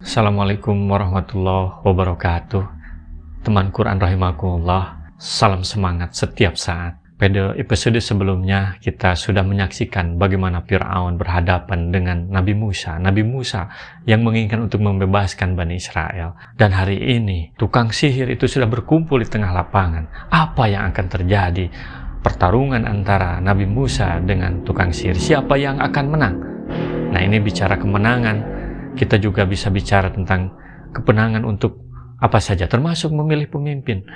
Assalamualaikum warahmatullahi wabarakatuh. Teman Quran rahimakumullah, salam semangat setiap saat. Pada episode sebelumnya kita sudah menyaksikan bagaimana Fir'aun berhadapan dengan Nabi Musa yang menginginkan untuk membebaskan Bani Israel. Dan hari ini tukang sihir itu sudah berkumpul di tengah lapangan. Apa yang akan terjadi? Pertarungan antara Nabi Musa dengan tukang sihir, siapa yang akan menang? Nah, ini bicara kemenangan, kita juga bisa bicara tentang kemenangan untuk apa saja, termasuk memilih pemimpin.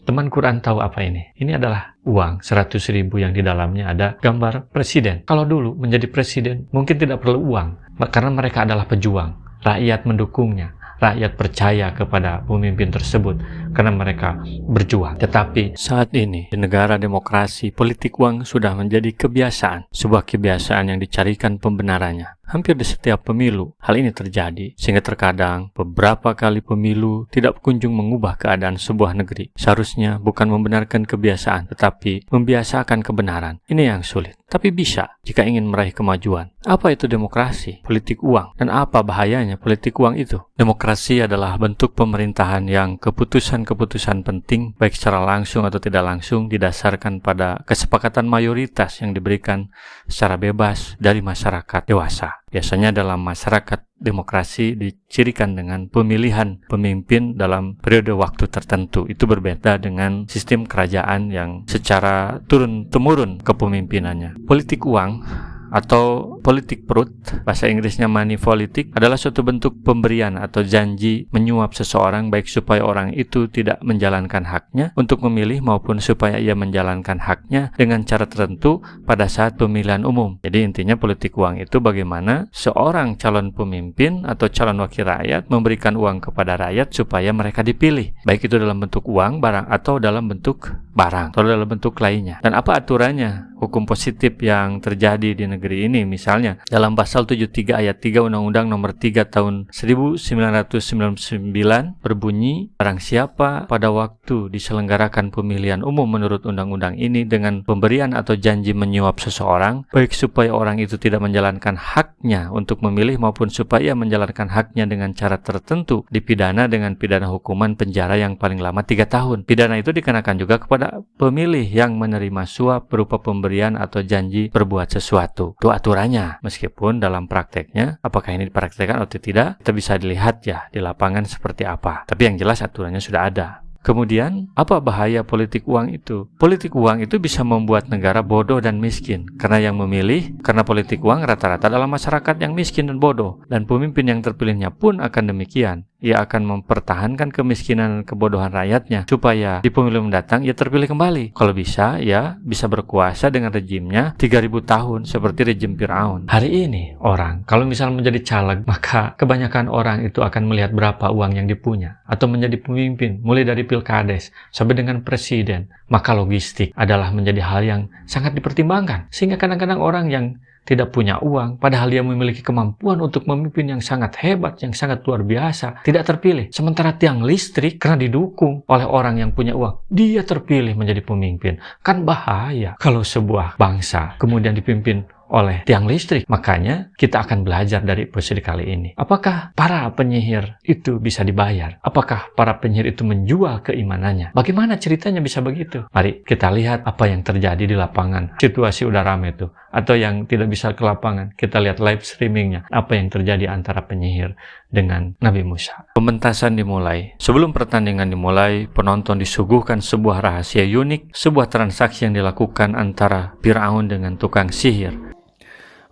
Teman Quran tahu apa ini? Ini adalah uang 100.000 yang di dalamnya ada gambar presiden. Kalau dulu menjadi presiden mungkin tidak perlu uang, karena mereka adalah pejuang. Rakyat mendukungnya, rakyat percaya kepada pemimpin tersebut karena mereka berjuang. Tetapi saat ini di negara demokrasi, politik uang sudah menjadi kebiasaan, sebuah kebiasaan yang dicarikan pembenarannya. Hampir di setiap pemilu, hal ini terjadi, sehingga terkadang beberapa kali pemilu tidak kunjung mengubah keadaan sebuah negeri. Seharusnya bukan membenarkan kebiasaan, tetapi membiasakan kebenaran. Ini yang sulit, tapi bisa jika ingin meraih kemajuan. Apa itu demokrasi? Politik uang. Dan apa bahayanya politik uang itu? Demokrasi adalah bentuk pemerintahan yang keputusan-keputusan penting, baik secara langsung atau tidak langsung, didasarkan pada kesepakatan mayoritas yang diberikan secara bebas dari masyarakat dewasa. Biasanya dalam masyarakat demokrasi dicirikan dengan pemilihan pemimpin dalam periode waktu tertentu. Itu berbeda dengan sistem kerajaan yang secara turun-temurun kepemimpinannya. Politik uang atau politik perut, bahasa Inggrisnya money politik, adalah suatu bentuk pemberian atau janji menyuap seseorang, baik supaya orang itu tidak menjalankan haknya untuk memilih maupun supaya ia menjalankan haknya dengan cara tertentu pada saat pemilihan umum. Jadi intinya politik uang itu bagaimana seorang calon pemimpin atau calon wakil rakyat memberikan uang kepada rakyat supaya mereka dipilih, baik itu dalam bentuk uang, barang, atau dalam bentuk barang, atau dalam bentuk lainnya. Dan apa aturannya? Hukum positif yang terjadi di negeri ini, misalnya dalam pasal 73 ayat 3 Undang-Undang nomor 3 tahun 1999 berbunyi, barang siapa pada waktu diselenggarakan pemilihan umum menurut undang-undang ini dengan pemberian atau janji menyuap seseorang, baik supaya orang itu tidak menjalankan haknya untuk memilih maupun supaya menjalankan haknya dengan cara tertentu, dipidana dengan pidana hukuman penjara yang paling lama 3 tahun. Pidana itu dikenakan juga kepada pemilih yang menerima suap berupa pemberian atau janji berbuat sesuatu. Itu aturannya. Meskipun dalam prakteknya, apakah ini dipraktekkan atau tidak, kita bisa dilihat ya di lapangan seperti apa. Tapi yang jelas aturannya sudah ada. Kemudian, apa bahaya politik uang itu? Politik uang itu bisa membuat negara bodoh dan miskin. Karena yang memilih, karena politik uang rata-rata adalah masyarakat yang miskin dan bodoh. Dan pemimpin yang terpilihnya pun akan demikian. Ia akan mempertahankan kemiskinan dan kebodohan rakyatnya supaya di pemilu mendatang ia terpilih kembali. Kalau bisa, ya bisa berkuasa dengan rejimnya 3000 tahun seperti rejim Fir'aun. Hari ini orang, kalau misalnya menjadi caleg, maka kebanyakan orang itu akan melihat berapa uang yang dipunya. Atau menjadi pemimpin, mulai dari pilkades sampai dengan presiden. Maka logistik adalah menjadi hal yang sangat dipertimbangkan. Sehingga kadang-kadang orang yang tidak punya uang, padahal dia memiliki kemampuan untuk memimpin yang sangat hebat, yang sangat luar biasa, tidak terpilih. Sementara tiang listrik, karena didukung oleh orang yang punya uang, dia terpilih menjadi pemimpin. Kan bahaya kalau sebuah bangsa kemudian dipimpin oleh tiang listrik. Makanya kita akan belajar dari episode kali ini. Apakah para penyihir itu bisa dibayar? Apakah para penyihir itu menjual keimanannya? Bagaimana ceritanya bisa begitu? Mari kita lihat apa yang terjadi di lapangan. Situasi udah ramai tuh. Atau yang tidak bisa ke lapangan, kita lihat live streamingnya. Apa yang terjadi antara penyihir dengan Nabi Musa. Pementasan dimulai. Sebelum pertandingan dimulai, penonton disuguhkan sebuah rahasia unik, sebuah transaksi yang dilakukan antara Fir'aun dengan tukang sihir.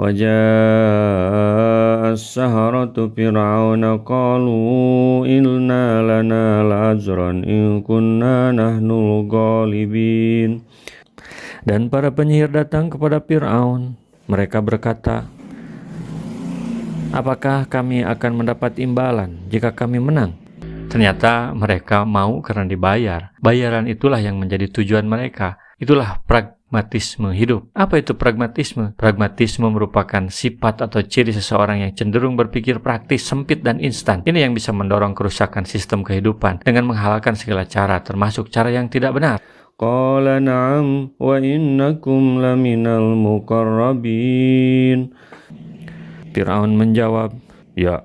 وجاء السحرة فرعون قالوا إنا لنا لأجرا إن كنا نحن الغالبين. Dan para penyihir datang kepada Fir'aun. Mereka berkata, apakah kami akan mendapat imbalan jika kami menang? Ternyata mereka mau karena dibayar. Bayaran itulah yang menjadi tujuan mereka. Itulah pragmatisme hidup. Apa itu pragmatisme? Pragmatisme merupakan sifat atau ciri seseorang yang cenderung berpikir praktis, sempit, dan instan. Ini yang bisa mendorong kerusakan sistem kehidupan dengan menghalalkan segala cara, termasuk cara yang tidak benar. Qala na'am wa innakum laminal muqarrabin. Fir'aun menjawab, ya,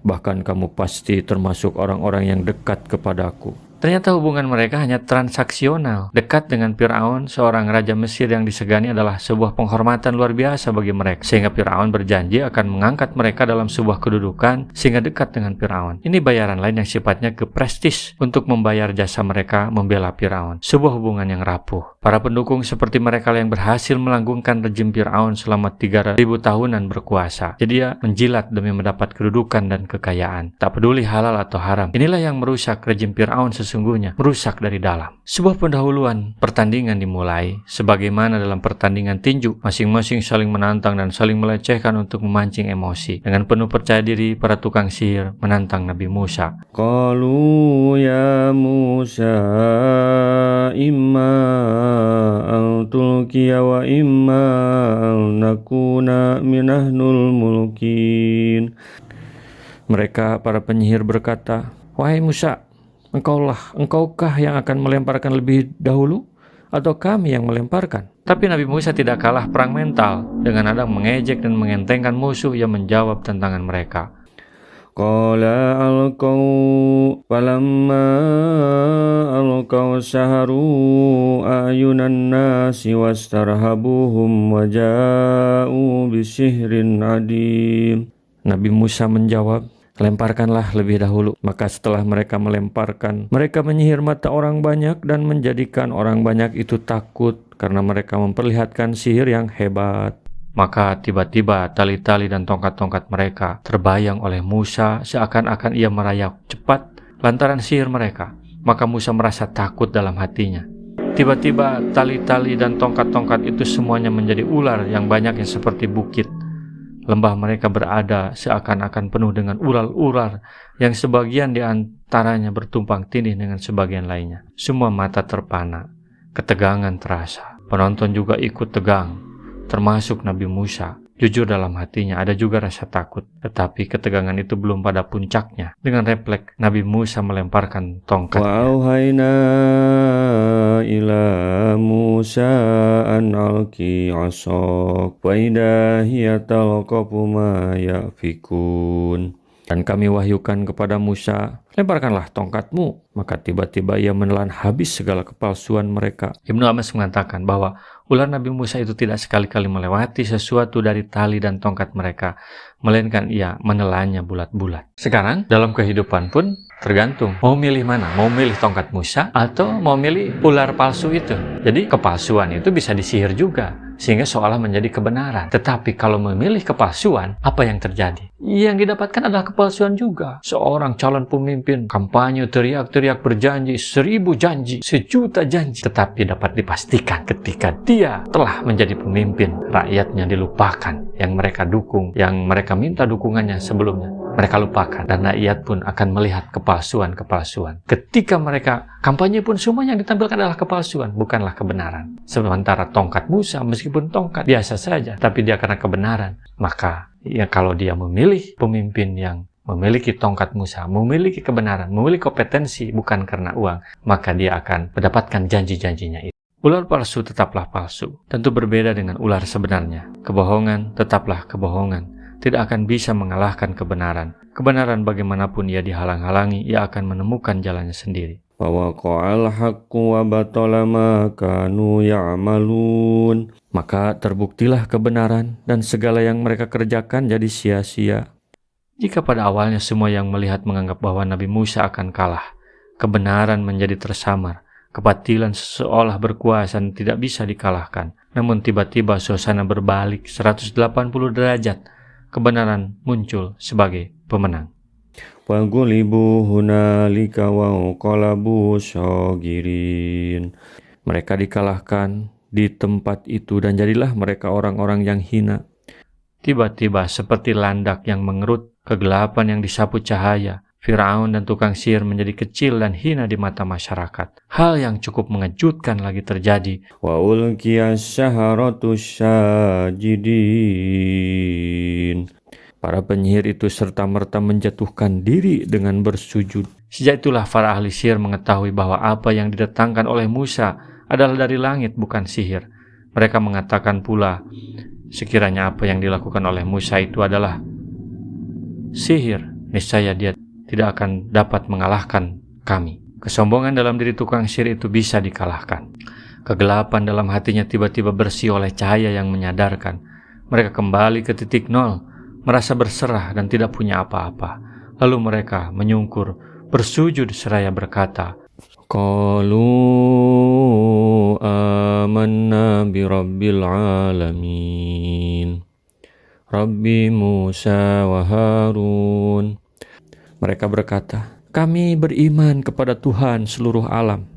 bahkan kamu pasti termasuk orang-orang yang dekat kepadaku. Ternyata hubungan mereka hanya transaksional. Dekat dengan Fir'aun, seorang raja Mesir yang disegani adalah sebuah penghormatan luar biasa bagi mereka. Sehingga Fir'aun berjanji akan mengangkat mereka dalam sebuah kedudukan sehingga dekat dengan Fir'aun. Ini bayaran lain yang sifatnya keprestis untuk membayar jasa mereka membela Fir'aun. Sebuah hubungan yang rapuh. Para pendukung seperti mereka yang berhasil melanggengkan rejim Fir'aun selama 3.000 tahunan berkuasa. Jadi dia menjilat demi mendapat kedudukan dan kekayaan. Tak peduli halal atau haram. Inilah yang merusak rejim Fir'aun sesungguhnya, merusak dari dalam. Sebuah pendahuluan pertandingan dimulai, sebagaimana dalam pertandingan tinju, masing-masing saling menantang dan saling melecehkan untuk memancing emosi. Dengan penuh percaya diri, para tukang sihir menantang Nabi Musa. Qalu ya Musa imma an tulkiya wa imma an nakuna minahnul mulkin. Mereka para penyihir berkata, "Wahai Musa, Engkaukah yang akan melemparkan lebih dahulu, atau kami yang melemparkan?" Tapi Nabi Musa tidak kalah perang mental. Dengan nada mengejek dan mengentengkan musuh, yang menjawab tantangan mereka. Qala alqaw falamma alqaw saharu ayunan nasi wastarhabuhum waja'u bisihrin adim. Nabi Musa menjawab, "Lemparkanlah lebih dahulu." Maka setelah mereka melemparkan, mereka menyihir mata orang banyak dan menjadikan orang banyak itu takut karena mereka memperlihatkan sihir yang hebat. Maka tiba-tiba tali-tali dan tongkat-tongkat mereka terbayang oleh Musa seakan-akan ia merayap cepat lantaran sihir mereka. Maka Musa merasa takut dalam hatinya. Tiba-tiba tali-tali dan tongkat-tongkat itu semuanya menjadi ular yang banyak yang seperti bukit. Lembah mereka berada seakan-akan penuh dengan ular-ular yang sebagian di antaranya bertumpang tindih dengan sebagian lainnya. Semua mata terpana, ketegangan terasa. Penonton juga ikut tegang, termasuk Nabi Musa. Jujur dalam hatinya ada juga rasa takut, tetapi ketegangan itu belum pada puncaknya. Dengan refleks, Nabi Musa melemparkan tongkatnya. Wa auhayna ila Musa an alqi 'asak wa idha hiya talqafu ma yafikun. Dan kami wahyukan kepada Musa, "Lemparkanlah tongkatmu." Maka tiba-tiba ia menelan habis segala kepalsuan mereka. Ibnu Abbas mengatakan bahwa ular Nabi Musa itu tidak sekali-kali melewati sesuatu dari tali dan tongkat mereka, melainkan ia menelannya bulat-bulat. Sekarang dalam kehidupan pun tergantung mau milih mana, mau milih tongkat Musa atau mau milih ular palsu itu. Jadi kepalsuan itu bisa disihir juga, sehingga seolah menjadi kebenaran. Tetapi kalau memilih kepalsuan, apa yang terjadi? Yang didapatkan adalah kepalsuan juga. Seorang calon pemimpin kampanye teriak-teriak berjanji 1000 janji, 1.000.000 janji. Tetapi dapat dipastikan ketika dia telah menjadi pemimpin, rakyatnya dilupakan. Yang mereka dukung, yang mereka minta dukungannya sebelumnya, mereka lupakan. Dan rakyat pun akan melihat kepalsuan-kepalsuan. Ketika mereka kampanye pun semua yang ditampilkan adalah kepalsuan, bukanlah kebenaran. Sementara tongkat Musa, meskipun tongkat biasa saja, tapi dia karena kebenaran. Maka ya kalau dia memilih pemimpin yang memiliki tongkat Musa, memiliki kebenaran, memiliki kompetensi bukan karena uang, maka dia akan mendapatkan janji-janjinya itu. Ular palsu tetaplah palsu, tentu berbeda dengan ular sebenarnya. Kebohongan tetaplah kebohongan, tidak akan bisa mengalahkan kebenaran. Kebenaran bagaimanapun ia dihalang-halangi, ia akan menemukan jalannya sendiri. Wa waqa'al haqqu wa batala ma kanu ya'malun. Maka terbuktilah kebenaran dan segala yang mereka kerjakan jadi sia-sia. Jika pada awalnya semua yang melihat menganggap bahwa Nabi Musa akan kalah, kebenaran menjadi tersamar, kebatilan seolah berkuasa dan tidak bisa dikalahkan. Namun tiba-tiba suasana berbalik 180 derajat, kebenaran muncul sebagai pemenang. Wagulibu hunalika wa qalabu syagirin. Mereka dikalahkan di tempat itu dan jadilah mereka orang-orang yang hina. Tiba-tiba seperti landak yang mengerut, kegelapan yang disapu cahaya, Fir'aun dan tukang sihir menjadi kecil dan hina di mata masyarakat. Hal yang cukup mengejutkan lagi terjadi. Wa ulqiyas saharatu sajidin. Para penyihir itu serta-merta menjatuhkan diri dengan bersujud. Sejak itulah para ahli sihir mengetahui bahwa apa yang didatangkan oleh Musa adalah dari langit, bukan sihir. Mereka mengatakan pula, sekiranya apa yang dilakukan oleh Musa itu adalah sihir niscaya dia tidak akan dapat mengalahkan kami. Kesombongan dalam diri tukang sihir itu bisa dikalahkan. Kegelapan dalam hatinya tiba-tiba bersih oleh cahaya yang menyadarkan. Mereka kembali ke titik nol, merasa berserah dan tidak punya apa-apa. Lalu mereka menyungkur, bersujud seraya berkata, Qalu amanna bi rabbil alamin, Rabbi Musa wa Harun. Mereka berkata, kami beriman kepada Tuhan seluruh alam,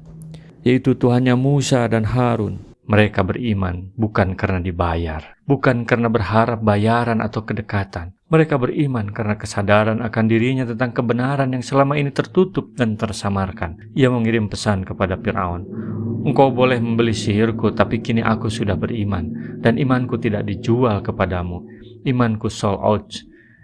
yaitu Tuhannya Musa dan Harun. Mereka beriman bukan karena dibayar, bukan karena berharap bayaran atau kedekatan. Mereka beriman karena kesadaran akan dirinya tentang kebenaran yang selama ini tertutup dan tersamarkan. Ia mengirim pesan kepada Fir'aun, engkau boleh membeli sihirku, tapi kini aku sudah beriman, dan imanku tidak dijual kepadamu. Imanku sold out.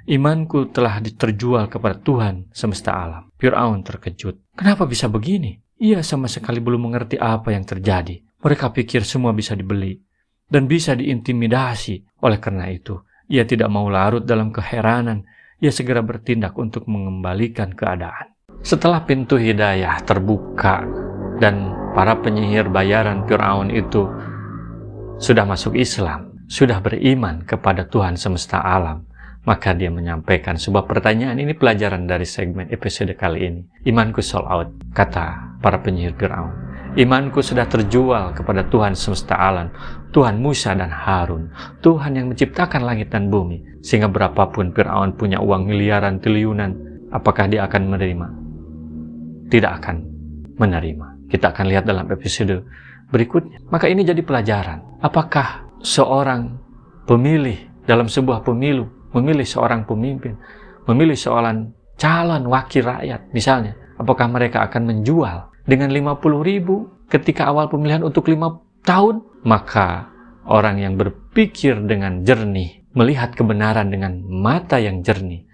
Imanku telah terjual kepada Tuhan semesta alam. Fir'aun terkejut. Kenapa bisa begini? Ia sama sekali belum mengerti apa yang terjadi. Mereka pikir semua bisa dibeli dan bisa diintimidasi. Oleh karena itu, ia tidak mau larut dalam keheranan. Ia segera bertindak untuk mengembalikan keadaan. Setelah pintu hidayah terbuka dan para penyihir bayaran Fir'aun itu sudah masuk Islam, sudah beriman kepada Tuhan semesta alam, maka dia menyampaikan sebuah pertanyaan. Ini pelajaran dari segmen episode kali ini. Imanku sold out, kata para penyihir Fir'aun. Imanku sudah terjual kepada Tuhan semesta alam, Tuhan Musa dan Harun, Tuhan yang menciptakan langit dan bumi. Sehingga berapapun Fir'aun punya uang miliaran, triliunan, apakah dia akan menerima? Tidak akan menerima. Kita akan lihat dalam episode berikutnya. Maka ini jadi pelajaran. Apakah seorang pemilih dalam sebuah pemilu memilih seorang pemimpin, memilih seorang calon wakil rakyat misalnya, apakah mereka akan menjual dengan 50.000 ketika awal pemilihan untuk 5 tahun? Maka orang yang berpikir dengan jernih, melihat kebenaran dengan mata yang jernih,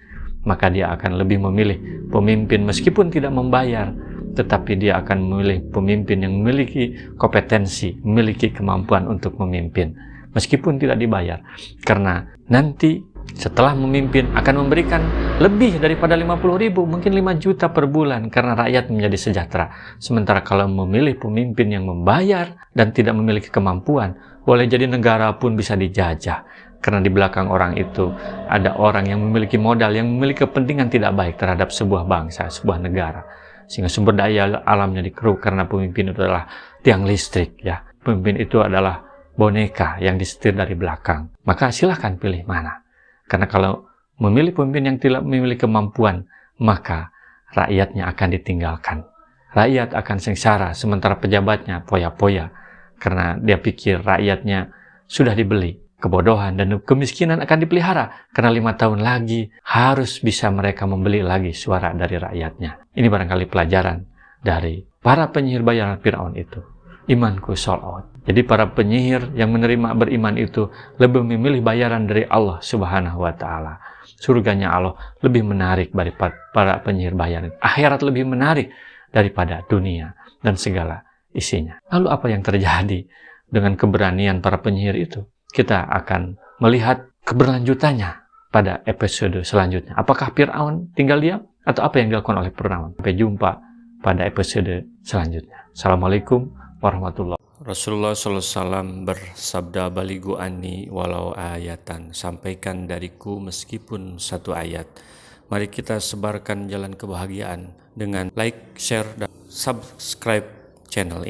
maka dia akan lebih memilih pemimpin meskipun tidak membayar, tetapi dia akan memilih pemimpin yang memiliki kompetensi, memiliki kemampuan untuk memimpin meskipun tidak dibayar. Karena nanti setelah memimpin akan memberikan lebih daripada 50.000, mungkin 5 juta per bulan, karena rakyat menjadi sejahtera. Sementara kalau memilih pemimpin yang membayar dan tidak memiliki kemampuan, boleh jadi negara pun bisa dijajah. Karena di belakang orang itu ada orang yang memiliki modal, yang memiliki kepentingan tidak baik terhadap sebuah bangsa, sebuah negara. Sehingga sumber daya alamnya dikeruk karena pemimpin itu adalah tiang listrik, ya. Pemimpin itu adalah boneka yang disetir dari belakang. Maka silahkan pilih mana. Karena kalau memilih pemimpin yang tidak memiliki kemampuan, maka rakyatnya akan ditinggalkan. Rakyat akan sengsara, sementara pejabatnya poya-poya. Karena dia pikir rakyatnya sudah dibeli. Kebodohan dan kemiskinan akan dipelihara. Karena 5 tahun lagi harus bisa mereka membeli lagi suara dari rakyatnya. Ini barangkali pelajaran dari para penyihir bayaran Fir'aun itu. Imanku sold out. Jadi para penyihir yang menerima beriman itu lebih memilih bayaran dari Allah Subhanahu wa Ta'ala. Surganya Allah lebih menarik dari para penyihir bayaran. Akhirat lebih menarik daripada dunia dan segala isinya. Lalu apa yang terjadi dengan keberanian para penyihir itu? Kita akan melihat keberlanjutannya pada episode selanjutnya. Apakah Fir'aun tinggal diam atau apa yang dilakukan oleh Fir'aun? Sampai jumpa pada episode selanjutnya. Assalamualaikum warahmatullahi wabarakatuh. Rasulullah SAW bersabda, baligu anni walau ayatan, sampaikan dariku meskipun 1 ayat. Mari kita sebarkan jalan kebahagiaan dengan like, share, dan subscribe channel ini.